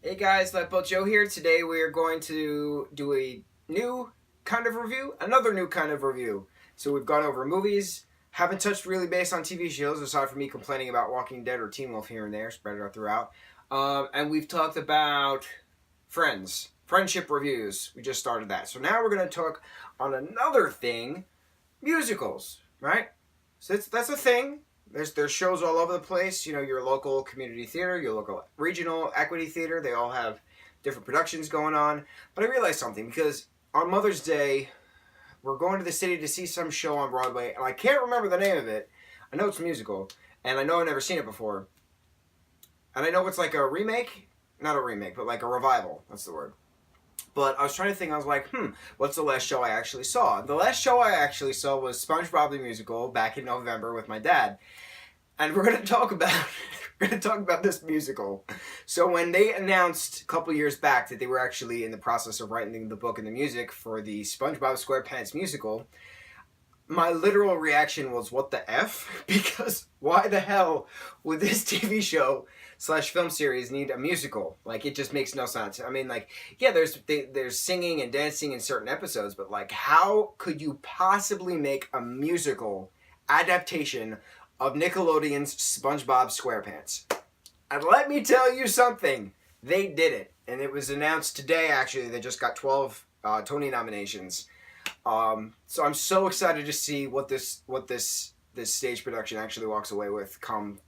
Hey guys, lightboltjoe here. Today we are going to do a new kind of review, another new kind of review. So we've gone over movies, haven't touched really base on TV shows aside from me complaining about Walking Dead or Teen Wolf here and there, spread it out throughout. And we've talked about friendship reviews. We just started that. So now we're going to talk on another thing, musicals, right? So that's a thing. There's shows all over the place. You know, your local community theater, your local regional equity theater, they all have different productions going on. But I realized something because on Mother's Day, we're going to the city to see some show on Broadway, and I can't remember the name of it. I know it's a musical, and I know I've never seen it before. And I know it's like a remake, not a remake, but like a revival. That's the word. But I was trying to think, I was like, what's the last show I actually saw? The last show I actually saw was SpongeBob the Musical back in November with my dad. And we're going to talk about this musical. So when they announced a couple years back that they were actually in the process of writing the book and the music for the Spongebob Squarepants musical, my literal reaction was, what the F? Because why the hell would this TV show / film series need a musical? Like, it just makes no sense. I mean, like, yeah, there's singing and dancing in certain episodes, but like, how could you possibly make a musical adaptation of Nickelodeon's Spongebob Squarepants? And let me tell you something, they did it. And it was announced today, actually. They just got 12 Tony nominations. So I'm so excited to see what this stage production actually walks away with come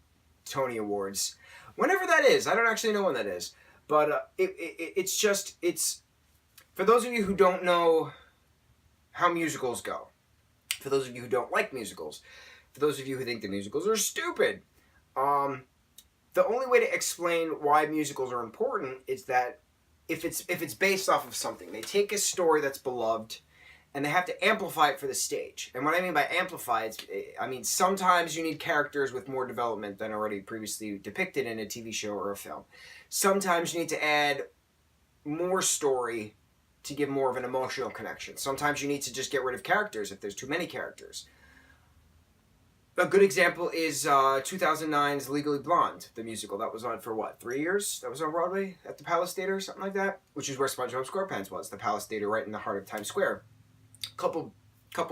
Tony Awards. Whenever that is, I don't actually know when that is. But it's for those of you who don't know how musicals go, for those of you who don't like musicals, for those of you who think the musicals are stupid, the only way to explain why musicals are important is that if it's based off of something, they take a story that's beloved and they have to amplify it for the stage. And what I mean by amplify, I mean sometimes you need characters with more development than already previously depicted in a TV show or a film. Sometimes you need to add more story to give more of an emotional connection. Sometimes you need to just get rid of characters if there's too many characters. A good example is 2009's Legally Blonde, the musical. That was on for, 3 years? That was on Broadway at the Palace Theater, something like that? Which is where SpongeBob SquarePants was, the Palace Theater right in the heart of Times Square. Couple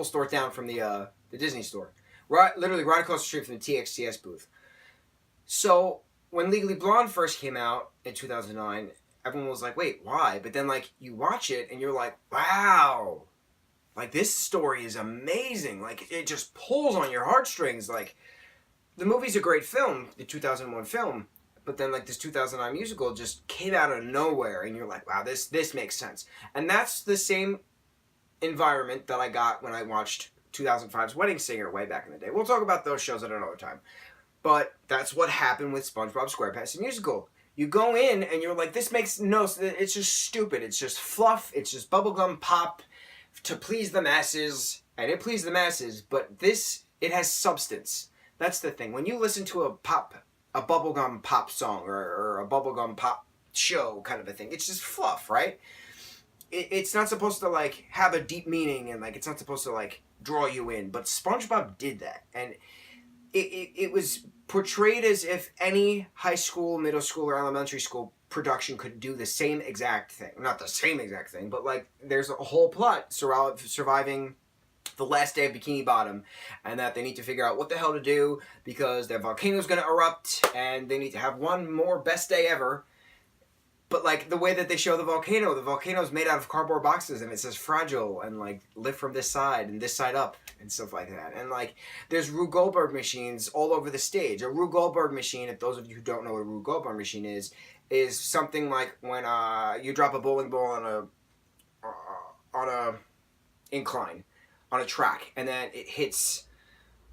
stores down from the Disney store. Literally right across the street from the TXTS booth. So, when Legally Blonde first came out in 2009, everyone was like, wait, why? But then, like, you watch it and you're like, wow! Like, this story is amazing. Like, it just pulls on your heartstrings. Like, the movie's a great film, the 2001 film, but then, like, this 2009 musical just came out of nowhere, and you're like, wow, this makes sense. And that's the same environment that I got when I watched 2005's Wedding Singer way back in the day. We'll talk about those shows at another time. But that's what happened with SpongeBob SquarePants the musical. You go in, and you're like, this makes no sense. It's just stupid. It's just fluff. It's just bubblegum pop to please the masses, and it pleased the masses, but it has substance. That's the thing. When you listen to a bubblegum pop song, or a bubblegum pop show kind of a thing, it's just fluff, right? It's not supposed to, like, have a deep meaning, and, like, it's not supposed to, like, draw you in, but SpongeBob did that, and it was portrayed as if any high school, middle school, or elementary school production could do the same exact thing. Not the same exact thing, but, like, there's a whole plot surviving the last day of Bikini Bottom, and that they need to figure out what the hell to do because their volcano's going to erupt, and they need to have one more best day ever. But, like, the way that they show the volcano's made out of cardboard boxes, and it says fragile, and, like, lift from this side and this side up, and stuff like that. And, like, there's Rube Goldberg machines all over the stage. A Rube Goldberg machine, if those of you who don't know what a Rube Goldberg machine is something like when you drop a bowling ball on a incline, on a track, and then it hits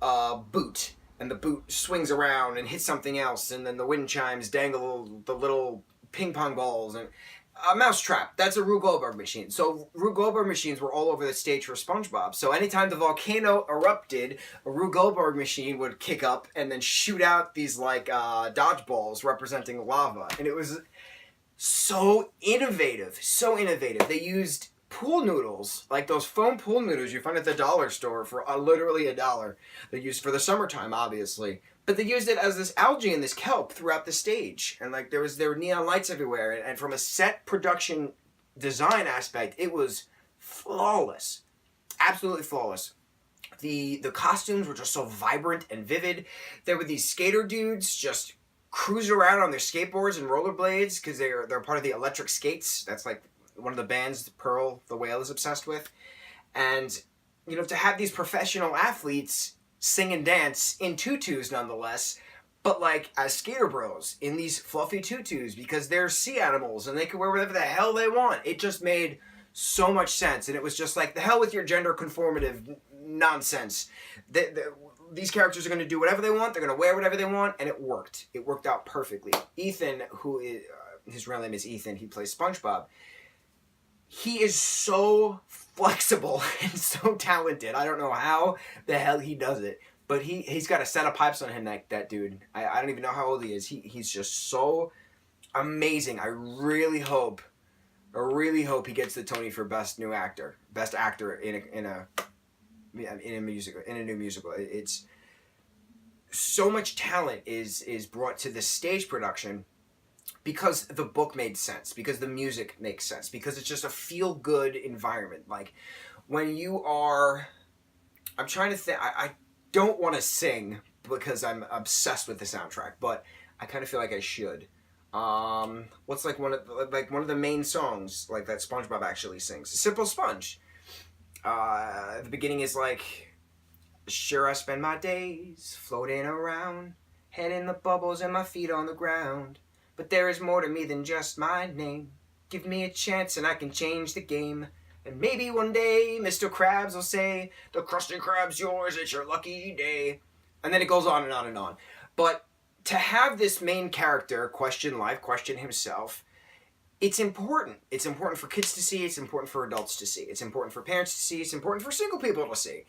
a boot, and the boot swings around and hits something else, and then the wind chimes dangle the little ping pong balls, and a mousetrap. That's a Rube Goldberg machine. So Rube Goldberg machines were all over the stage for SpongeBob. So anytime the volcano erupted, a Rube Goldberg machine would kick up and then shoot out these, like, dodgeballs representing lava. And it was so innovative. So innovative. They used pool noodles, like those foam pool noodles you find at the dollar store for literally $1. They're used for the summertime, obviously. But they used it as this algae and this kelp throughout the stage, and like there were neon lights everywhere, and from a set production design aspect, it was flawless, absolutely flawless. The costumes were just so vibrant and vivid. There were these skater dudes just cruising around on their skateboards and rollerblades because they're part of the Electric Skates. That's like one of the bands Pearl the Whale is obsessed with. And, you know, to have these professional athletes sing and dance in tutus nonetheless, but like as skater bros in these fluffy tutus because they're sea animals and they can wear whatever the hell they want. It just made so much sense. And it was just like, the hell with your gender conformative nonsense. These characters are going to do whatever they want. They're going to wear whatever they want. And it worked. It worked out perfectly. Ethan, who is, his real name is Ethan. He plays SpongeBob. He is so flexible and so talented. I don't know how the hell he does it. But he's got a set of pipes on him, that dude. I don't even know how old he is. He's just so amazing. I really hope he gets the Tony for best actor in a new musical. It's so much talent is brought to this stage production because the book made sense, because the music makes sense, because it's just a feel-good environment. Like when you are, I'm trying to think. I don't want to sing because I'm obsessed with the soundtrack, but I kind of feel like I should. What's like one of the main songs like that SpongeBob actually sings? Simple Sponge. The beginning is like, sure I spend my days floating around, head in the bubbles and my feet on the ground. But there is more to me than just my name. Give me a chance and I can change the game. And maybe one day Mr. Krabs will say, the Krusty Krab's yours, it's your lucky day. And then it goes on and on and on. But to have this main character question life, question himself, it's important. It's important for kids to see. It's important for adults to see. It's important for parents to see. It's important for single people to see.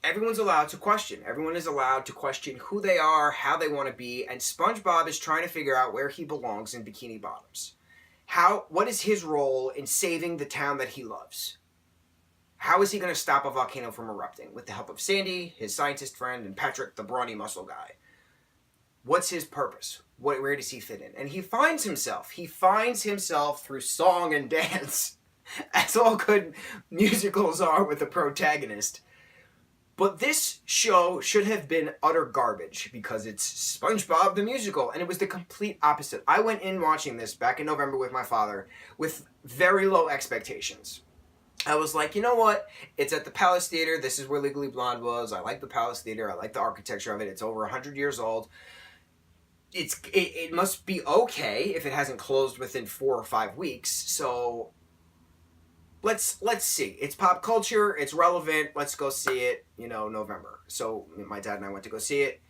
Everyone's allowed to question. Everyone is allowed to question who they are, how they want to be, and SpongeBob is trying to figure out where he belongs in Bikini Bottoms. What is his role in saving the town that he loves? How is he going to stop a volcano from erupting? With the help of Sandy, his scientist friend, and Patrick, the brawny muscle guy. What's his purpose? Where does he fit in? And he finds himself. He finds himself through song and dance, as all good musicals are with a protagonist. But this show should have been utter garbage because it's SpongeBob the Musical, and it was the complete opposite. I went in watching this back in November with my father with very low expectations. I was like, you know what? It's at the Palace Theater. This is where Legally Blonde was. I like the Palace Theater. I like the architecture of it. It's over 100 years old. It must be okay if it hasn't closed within 4 or 5 weeks. So let's see. It's pop culture. It's relevant. Let's go see it. November. So my dad and I went to go see it.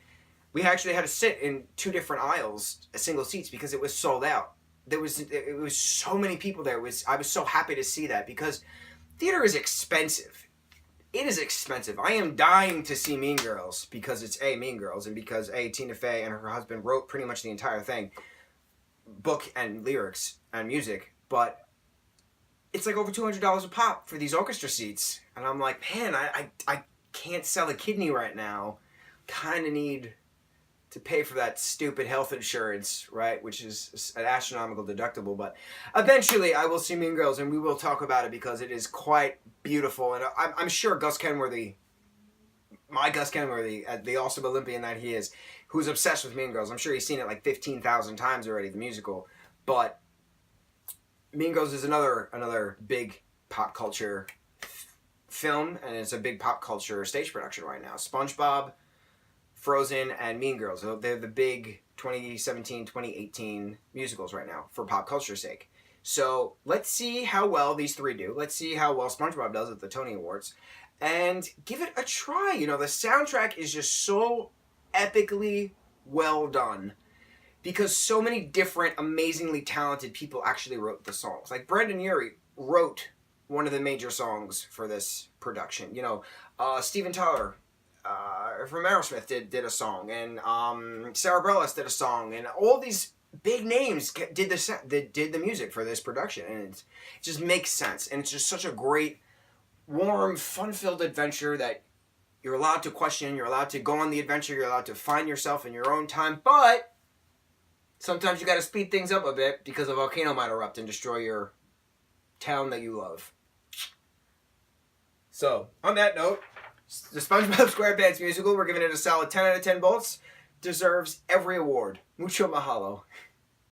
We actually had to sit in 2 different aisles, single seats, because it was sold out. It was so many people there. I was so happy to see that because theater is expensive. It is expensive. I am dying to see Mean Girls because it's Mean Girls, and because Tina Fey and her husband wrote pretty much the entire thing, book and lyrics and music, but it's like over $200 a pop for these orchestra seats, and I'm like, man, I can't sell a kidney right now. Kind of need to pay for that stupid health insurance, right? Which is an astronomical deductible. But eventually I will see Mean Girls and we will talk about it because it is quite beautiful. And I'm sure Gus Kenworthy, the awesome Olympian that he is, who's obsessed with Mean Girls, I'm sure he's seen it like 15,000 times already, the musical. But Mean Girls is another big pop culture film, and it's a big pop culture stage production right now. SpongeBob, Frozen, and Mean Girls. They're the big 2017, 2018 musicals right now for pop culture's sake. So let's see how well these 3 do. Let's see how well SpongeBob does at the Tony Awards. And give it a try. The soundtrack is just so epically well done because so many different, amazingly talented people actually wrote the songs. Like Brandon Urie wrote one of the major songs for this production. Steven Tyler from Aerosmith did a song, and Sarah Bareilles did a song, and all these big names did the music for this production, and it just makes sense, and it's just such a great, warm, fun-filled adventure that You're allowed to question, you're allowed to go on the adventure, you're allowed to find yourself in your own time, but sometimes you gotta speed things up a bit because a volcano might erupt and destroy your town that you love. So, on that note, the SpongeBob SquarePants musical, we're giving it a solid 10 out of 10 bolts. Deserves every award. Mucho mahalo.